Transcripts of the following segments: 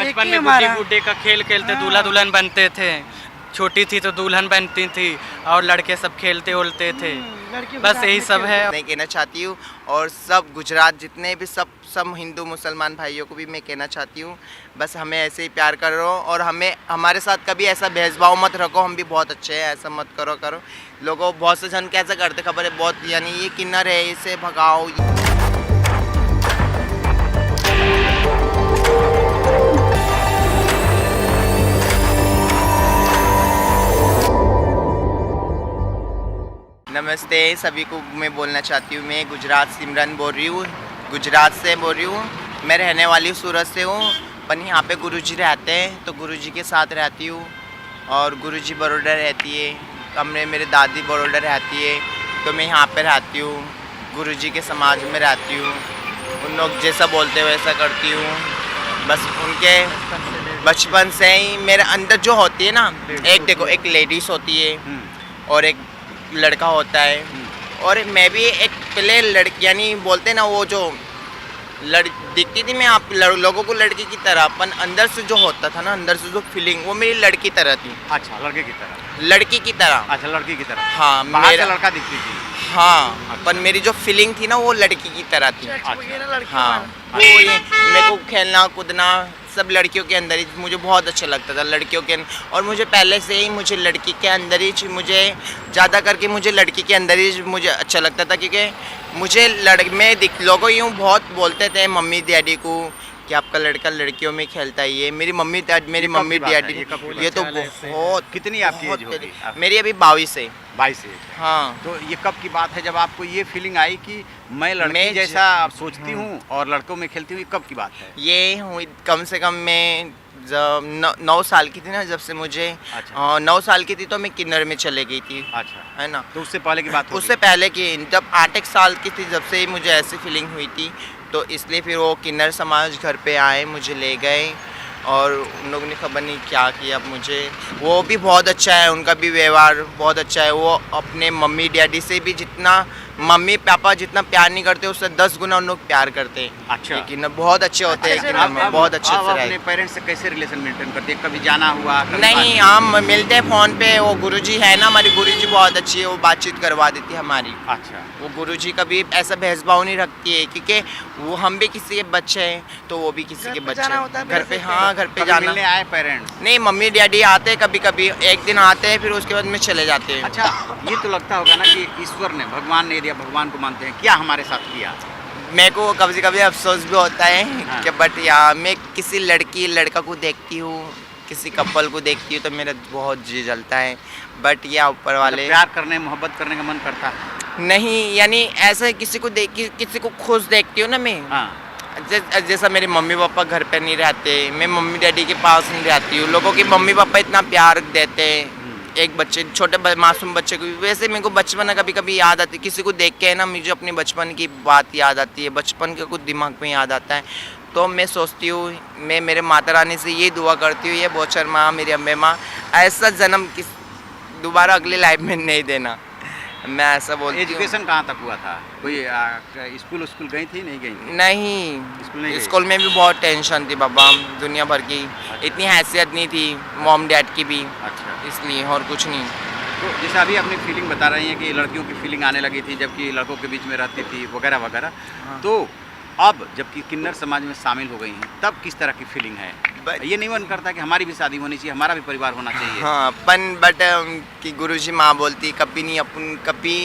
बचपन में गुड्डी गुड्डी का खेल खेलते दूल्हा दुल्हन बनते थे। छोटी थी तो दुल्हन बनती थी और लड़के सब खेलते उलते थे। बस यही सब है। मैं कहना चाहती हूँ और सब गुजरात जितने भी सब हिंदू मुसलमान भाइयों को भी मैं कहना चाहती हूँ, बस हमें ऐसे ही प्यार करो और हमें हमारे साथ कभी ऐसा भेदभाव मत रखो। हम भी बहुत अच्छे हैं, ऐसा मत करो। लोगों बहुत से जन कैसे करते खबर है बहुत, यानी ये किन्नर है इसे भगाओ। नमस्ते सभी को मैं बोलना चाहती हूँ। मैं गुजरात सिमरन बोल रही हूँ, गुजरात से बोल रही हूँ। मैं रहने वाली सूरत से हूँ, पर यहाँ पे गुरुजी रहते हैं तो गुरुजी के साथ रहती हूँ। और गुरुजी बड़ौदा रहती है, कमरे मेरे दादी बड़ौदा रहती है, तो मैं यहाँ पे रहती हूँ। गुरुजी के समाज में रहती हूँ, उन लोग जैसा बोलते हैं वैसा करती हूँ। बस उनके बचपन से ही मेरे अंदर जो होती है ना, एक देखो एक लेडीज़ होती है और एक लड़का होता है। और मैं भी एक पहले लड़की यानी बोलते ना वो जो दिखती थी मैं आप लोगों को लड़की की तरह, अपन अंदर से जो होता था ना, अंदर से जो फीलिंग वो मेरी लड़की तरह थी। अच्छा लड़के की तरह? लड़की की तरह। अच्छा लड़की की तरह। हाँ मेरा लड़का दिखती थी। हाँ अच्छा। पर मेरी जो फीलिंग थी ना वो लड़की की तरह थी। अच्छा। हाँ वो ये मेरे को खेलना कूदना सब लड़कियों के अंदर ही मुझे बहुत अच्छा लगता था, लड़कियों के और मुझे पहले से ही मुझे लड़की के अंदर ही मुझे ज़्यादा करके मुझे लड़की के अंदर ही मुझे अच्छा लगता था। क्योंकि मुझे लोगों यूँ बहुत बोलते थे मम्मी डैडी को कि आपका लड़का लड़कियों में खेलता ही है। मेरी मम्मी डैडी ये तो बहुत। कितनी आपकी एज होगी? मेरी अभी 22 है। 22 है। हाँ तो ये कब की बात है जब आपको ये फीलिंग आई कि मैं लड़की जैसा सोचती हूँ और लड़कों में खेलती हूँ? कब की बात है ये? हुई कम से कम मैं जब 9 साल की थी ना, जब से मुझे 9 साल की थी तो मैं किन्नर में चले गई थी। अच्छा है ना? तो उससे पहले की बात? उससे पहले की जब 8 साल की थी जब से ही मुझे ऐसी फीलिंग हुई थी, तो इसलिए फिर वो किन्नर समाज घर पे आए, मुझे ले गए और उन लोगों ने खबर नहीं क्या किया। अब मुझे वो भी बहुत अच्छा है, उनका भी व्यवहार बहुत अच्छा है। वो अपने मम्मी डैडी से भी जितना मम्मी पापा जितना प्यार नहीं करते उससे 10 गुना उन लोग प्यार करते हैं। अच्छा। लेकिन बहुत अच्छे होते हैं किन्नर में, बहुत अच्छे से रहे। अपने पेरेंट्स से कैसे रिलेशन मेंटेन करते हैं? कभी जाना हुआ? नहीं, हम मिलते हैं फ़ोन पे। वो गुरुजी है ना, हमारी गुरुजी बहुत अच्छी है, वो बातचीत करवा देती है हमारी। अच्छा। वो गुरुजी कभी ऐसा भेदभाव नहीं रखती है, क्योंकि वो हम भी किसी के बच्चे हैं तो वो भी किसी के बच्चे हैं। घर पे हाँ घर पे जाना। मिलने आए पेरेंट्स? नहीं, मम्मी डैडी आते हैं कभी कभी, एक दिन आते हैं फिर उसके बाद में चले जाते हैं। अच्छा, ये तो लगता होगा ना कि ईश्वर ने, भगवान ने, यदि आप भगवान को मानते हैं, क्या हमारे साथ किया? मेरे को कभी कभी अफसोस भी होता है कि बट यार मैं किसी लड़का को देखती हूँ, किसी कपल को देखती हूँ तो मेरा बहुत जी जलता है। बट या ऊपर वाले प्यार करने मोहब्बत करने का मन करता है? नहीं, यानी ऐसा किसी को खुश देखती हूँ ना मैं। हाँ। जैसा मेरे मम्मी पापा घर पे नहीं रहते, मैं मम्मी डैडी के पास नहीं रहती हूँ, लोगों के मम्मी पापा इतना प्यार देते हैं एक बच्चे, छोटे मासूम बच्चे को भी। वैसे मेरे को बचपन कभी कभी याद आती है, किसी को देख के ना मुझे अपने बचपन की बात याद आती है, बचपन का कुछ दिमाग में याद आता है। तो मैं सोचती हूँ, मैं मेरे माता रानी से ये दुआ करती हूँ, ये बोचर माँ, मेरी अम्बे माँ, ऐसा जन्म दोबारा अगली लाइफ में नहीं देना। मैं ऐसा बोलती हूँ। एजुकेशन कहाँ तक हुआ था? कोई स्कूल गई थी? नहीं गई? नहीं, स्कूल में भी बहुत टेंशन थी बाबा, दुनिया भर की। इतनी हैसियत नहीं थी मॉम डैड की भी। अच्छा। इसलिए और कुछ नहीं। तो जैसे अभी अपनी फीलिंग बता रही हैं कि लड़कियों की फीलिंग आने लगी थी जबकि लड़कों के बीच में रहती थी वगैरह वगैरह। हाँ। तो अब जबकि किन्नर समाज में शामिल हो गई हैं तब किस तरह की फीलिंग है? ये नहीं मन करता कि हमारी भी शादी होनी चाहिए, हमारा भी परिवार होना चाहिए? हाँ बट कि गुरुजी माँ बोलती कभी नहीं अपन कभी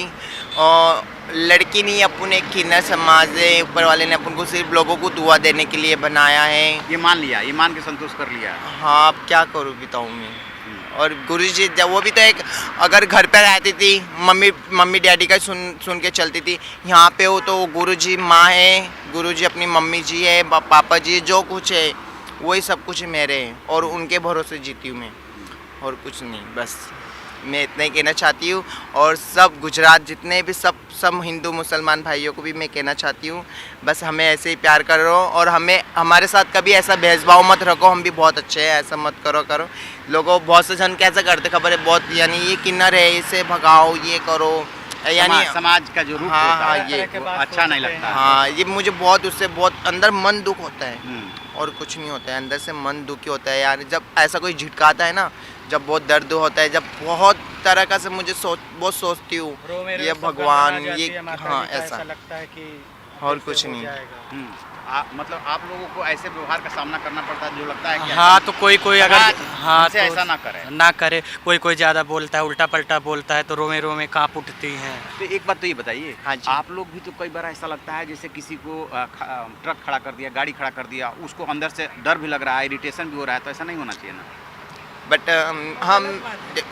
और लड़की नहीं, अपन एक किन्नर समाज है, ऊपर वाले ने अपन को सिर्फ लोगों को दुआ देने के लिए बनाया है। ये मान लिया, ये मान के संतोष कर लिया। हाँ अब क्या करूँ बताऊँ मैं। और गुरुजी जब वो भी तो एक अगर घर पे रहती थी मम्मी डैडी का सुन के चलती थी, यहाँ पे हो तो गुरुजी माँ है, गुरुजी अपनी मम्मी जी है, पापा जी, जो कुछ है वही सब कुछ मेरे हैं और उनके भरोसे जीती हूँ मैं, और कुछ नहीं। बस मैं इतना ही कहना चाहती हूँ और सब गुजरात जितने भी सब हिंदू मुसलमान भाइयों को भी मैं कहना चाहती हूँ, बस हमें ऐसे ही प्यार करो और हमें हमारे साथ कभी ऐसा भेदभाव मत रखो। हम भी बहुत अच्छे हैं, ऐसा मत करो। लोगों बहुत से जन कैसे करते खबर है बहुत, यानी ये किन्नर है इसे भगाओ, ये करो, यानी समाज का जो रूप होता है, ये अच्छा नहीं लगता। हाँ, ये मुझे बहुत उससे बहुत अंदर मन दुख होता है। और कुछ नहीं होता है। अंदर से मन दुखी होता है यार, जब ऐसा कोई झिटकाता है ना, जब बहुत दर्द होता है, जब बहुत तरह का से मुझे बहुत सोचती हूँ ये भगवान, ये हाँ ऐसा लगता है कि और कुछ नहीं। मतलब आप लोगों को ऐसे व्यवहार का सामना करना पड़ता है जो लगता है कि हाँ, तो कोई अगर हाँ तो ऐसा ना करे कोई ज़्यादा बोलता है, उल्टा पल्टा बोलता है तो रोमे काँप उठती हैं। तो एक बात तो ये बताइए, हाँ जी। आप लोग भी तो कई बार ऐसा लगता है जैसे किसी को ट्रक खड़ा कर दिया, गाड़ी खड़ा कर दिया, उसको अंदर से डर भी लग रहा है, इरिटेशन भी हो रहा है, तो ऐसा नहीं होना चाहिए ना। बट हम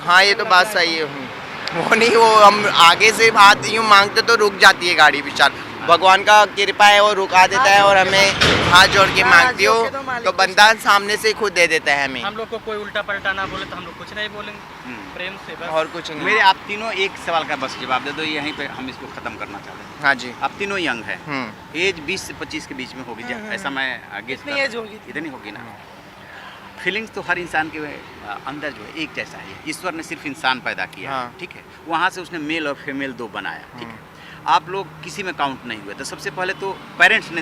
हाँ ये तो बात सही है, वो नहीं, वो हम आगे से हाथ यूँ मांगते तो रुक जाती है गाड़ी बेचार, भगवान का कृपा है वो रुका देता है, और हमें हाथ जोड़ के मांगती हो तो बंदा सामने से खुद दे देता है हमें। हम लोग को कोई उल्टा पल्टा ना बोले तो हम लोग कुछ नहीं बोलेंगे, प्रेम से बस और कुछ नहीं। मेरे आप तीनों एक सवाल का बस जवाब दे दो, यहीं पे हम इसको खत्म करना चाहते हैं। हाँ जी। आप तीनों यंग है, एज 20 से 25 के बीच में होगी, ऐसा मैं आगे इतनी होगी ना। फीलिंग्स तो हर इंसान के अंदर जो है एक जैसा है, ईश्वर ने सिर्फ इंसान पैदा किया, हाँ। ठीक है, वहाँ से उसने मेल और फीमेल दो बनाया, ठीक है। आप लोग किसी में काउंट नहीं हुए, तो सबसे पहले तो पेरेंट्स ने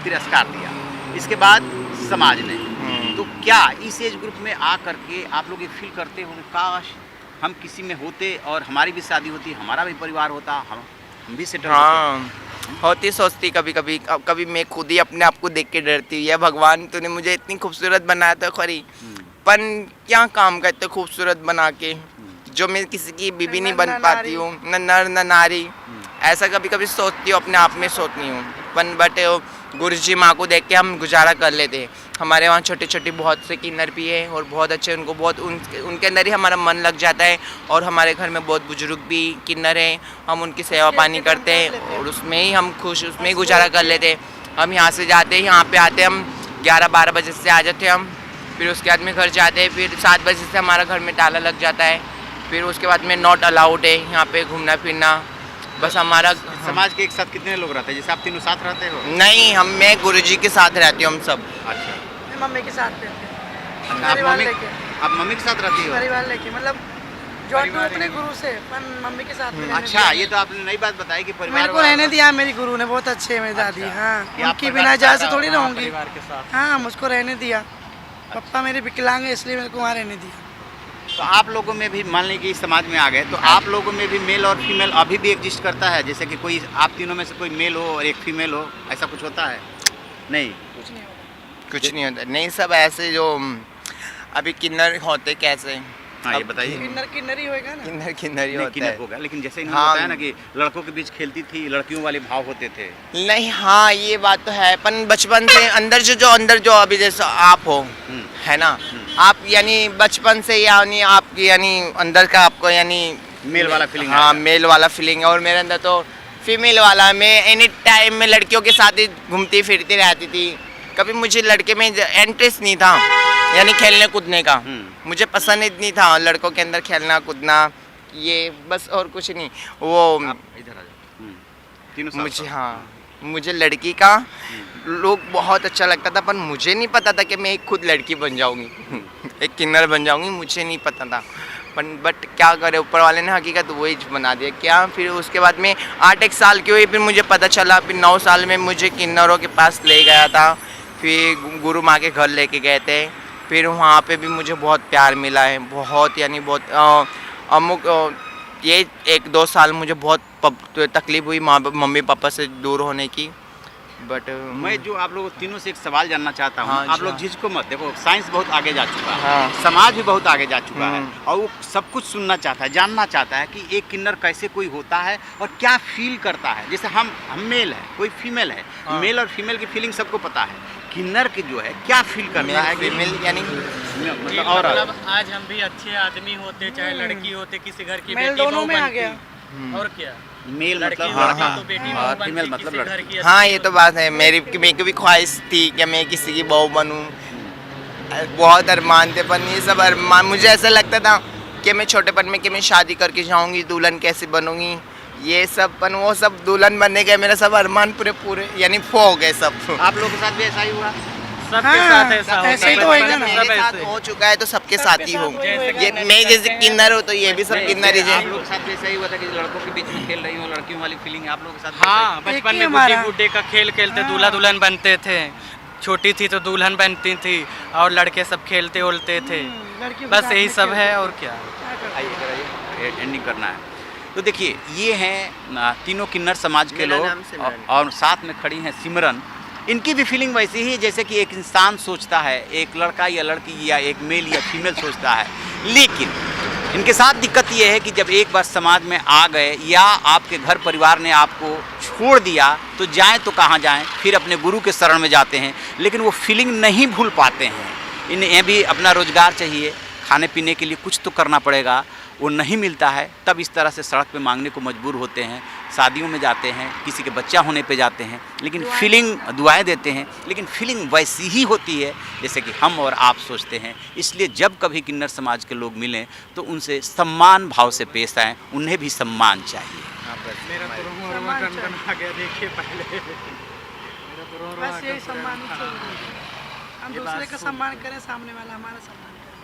तिरस्कार दिया, इसके बाद समाज ने, तो क्या इस एज ग्रुप में आ करके आप लोग ये फील करते हो काश हम किसी में होते और हमारी भी शादी होती, हमारा भी परिवार होता, हम भी सेटल होते? होती सोचती कभी कभी, कभी मैं खुद ही अपने आप को देख के डरती हूँ, या भगवान तूने मुझे इतनी खूबसूरत बनाया था खरी, पर क्या काम का इतना खूबसूरत बना के जो मैं किसी की बीबी नहीं बन पाती हूँ, न नर न नारी, ऐसा कभी कभी सोचती हूँ, अपने आप में सोचती हूँ। बट गुरु जी माँ को देख के हम गुजारा कर लेते हैं। हमारे वहाँ छोटे छोटे बहुत से किन्नर भी हैं और बहुत अच्छे, उनको बहुत उनके अंदर ही हमारा मन लग जाता है, और हमारे घर में बहुत बुजुर्ग भी किन्नर हैं, हम उनकी सेवा पानी करते हैं और उसमें ही हम खुश, उसमें ही गुजारा कर लेते हैं। हम यहाँ से जाते हैं, यहाँ पे आते हम 11-12 बजे से आ जाते हैं हम, फिर उसके बाद में घर जाते हैं, फिर 7 बजे से हमारा घर में ताला लग जाता है, फिर उसके बाद में नॉट अलाउड है यहाँ पे घूमना फिरना। बस हमारा समाज के एक साथ कितने लोग रहते हैं, जैसे आप तीनों साथ रहते हो? नहीं, मैं गुरुजी के साथ रहती हूँ, हम सब। अच्छा, मम्मी के साथ रहते हैं, आप मम्मी के साथ रहती हो? परिवार लेके, मतलब जॉइन अपने गुरु से, मम्मी के साथ में। अच्छा, ये तो आपने नई बात बताई कि परिवार मेरे को रहने दिया, मेरी गुरु ने बहुत अच्छे है, मेरी दादी। हाँ, उनकी बिना इजाज़त से थोड़ी रहूँगी। हाँ, मुझको रहने दिया, पापा मेरे विकलांग है इसलिए मेरे को वहाँ रहने दिया। तो आप लोगों में भी मान लीजिए कि समाज में आ गए, तो आप लोगों में भी मेल और फीमेल अभी भी एग्जिस्ट करता है? जैसे कि कोई आप तीनों में से कोई मेल हो और एक फीमेल हो, ऐसा कुछ होता है? नहीं, कुछ नहीं होता। नहीं, सब ऐसे जो अभी किन्नर होते कैसे। हाँ, ये बताइए। किन्नर ही होएगा ना, किन्नर ही होता है। होगा, लेकिन जैसे इन्होंने बताया ना कि लड़कों के बीच खेलती थी, लड़कियों वाले भाव होते थे। नहीं, हाँ ये बात तो है, पर बचपन से अंदर जो अभी जैसे आप हो, है ना, आप यानी बचपन से यानी आपकी यानी अंदर का आपको यानी मेल वाला फीलिंग। हाँ, मेल वाला फीलिंग है, और मेरे अंदर तो फीमेल वाला। मैं एनी टाइम में लड़कियों के साथ ही घूमती फिरती रहती थी, कभी मुझे लड़के में इंटरेस्ट नहीं था, यानी खेलने कूदने का मुझे पसंद नहीं था, लड़कों के अंदर खेलना कूदना, ये बस और कुछ नहीं। वो इधर आ जाओ, तीनों मुझे, हाँ, मुझे लड़की का लोग बहुत अच्छा लगता था, पर मुझे नहीं पता था कि मैं एक खुद लड़की बन जाऊंगी एक किन्नर बन जाऊंगी, मुझे नहीं पता था। बट क्या करे, ऊपर वाले ने हकीकत वही बना दिया क्या। फिर उसके बाद में 8 साल की हुई, फिर मुझे पता चला, फिर 9 साल में मुझे किन्नरों के पास ले गया था, फिर गुरु माँ के घर लेके गए थे, फिर वहाँ पे भी मुझे बहुत प्यार मिला है, बहुत यानी बहुत अमुक ये 1-2 साल मुझे बहुत तकलीफ हुई मम्मी पापा से दूर होने की। बट मैं जो आप लोग तीनों से एक सवाल जानना चाहता हूँ, हाँ, आप लोग झिझको मत, देखो साइंस बहुत आगे जा चुका है, हाँ। समाज भी बहुत आगे जा चुका है, और वो सब कुछ सुनना चाहता है, जानना चाहता है कि एक किन्नर कैसे कोई होता है और क्या फील करता है। जैसे हम मेल है, कोई फीमेल है, हाँ। मेल और फीमेल की फीलिंग सबको पता है, किन्नर की जो है क्या फील करता है फीमेल यानी मतलब। और आज हम भी अच्छे आदमी होते, चाहे लड़की होते, किसी घर की मेल बेटी दोनों बहू में आ बनती, गया। और क्या, मेल लड़की मतलब होती लड़का, तो बेटी और बहू फीमेल बनती, मतलब किसी घर लड़की। की हाँ, अच्छी ये तो बात है, मेरी भी ख्वाहिश थी कि मैं किसी की बहू बनूं, बहुत अरमान थे, पर ये सब अरमान मुझे ऐसा लगता था कि मैं छोटेपन में कि मैं शादी करके जाऊंगी, दुल्हन कैसे बनूंगी, ये सब, पर वो सब दुल्हन बनने गए, मेरा सब अरमान पूरे यानी फो हो गए सब। आप लोगों के साथ भी ऐसा ही हुआ? सबके हाँ, साथ ऐसा होता ऐसे है, ही तो होएगा बचपन ना। में मेरे सब साथ ऐसे। हो चुका है तो सबके साथ ही हो। होएगा ये मैं जैसे किन्नर हो तो ये भी सब किन्नर ही आप है। लोगों के साथ भी ऐसा ही हुआ था कि लड़कों के बीच में खेल रही हो, लड़कियों वाली फीलिंग आप लोगों के साथ भी हाँ, ऐसा ही? बचपन एक ही में हमारा। गुड्डे गुड्डे का खेल खेलते, दूल्हा दुल्हन बनते थे, छोटी थी तो दुल्हन बनती थी और लड़के सब खेलते उलते थे। लड़कियों के बस साथ यही में सब है खेलते और क्या। क्या करते आइए इधर आइए, एंडिंग करना है। तो देखिए ये हैं तीनों किन्नर समाज के मेरा लोग नाम सिमरन। और साथ में खड़ी हैं सिमरन। इनकी भी फीलिंग वैसी ही है जैसे कि एक इंसान सोचता है, एक लड़का या लड़की या एक मेल या फीमेल सोचता है। लेकिन इनके साथ दिक्कत ये है कि जब एक बार समाज में आ गए या आपके घर परिवार ने आपको छोड़ दिया तो जाएं तो कहाँ जाएं, फिर अपने गुरु के शरण में जाते हैं, लेकिन वो फीलिंग नहीं भूल पाते हैं। इन्हें भी अपना रोजगार चाहिए, खाने पीने के लिए कुछ तो करना पड़ेगा, वो नहीं मिलता है, तब इस तरह से सड़क पे मांगने को मजबूर होते हैं। शादियों में जाते हैं, किसी के बच्चा होने पे जाते हैं, लेकिन फीलिंग दुआएं देते हैं, लेकिन फीलिंग वैसी ही होती है जैसे कि हम और आप सोचते हैं। इसलिए जब कभी किन्नर समाज के लोग मिलें तो उनसे सम्मान भाव से पेश आएँ, उन्हें भी सम्मान चाहिए। बस यही सम्मान ही चाहिए। हम दूसरे का सम्मान करें, सामने वाला हमारा सम्मान करे।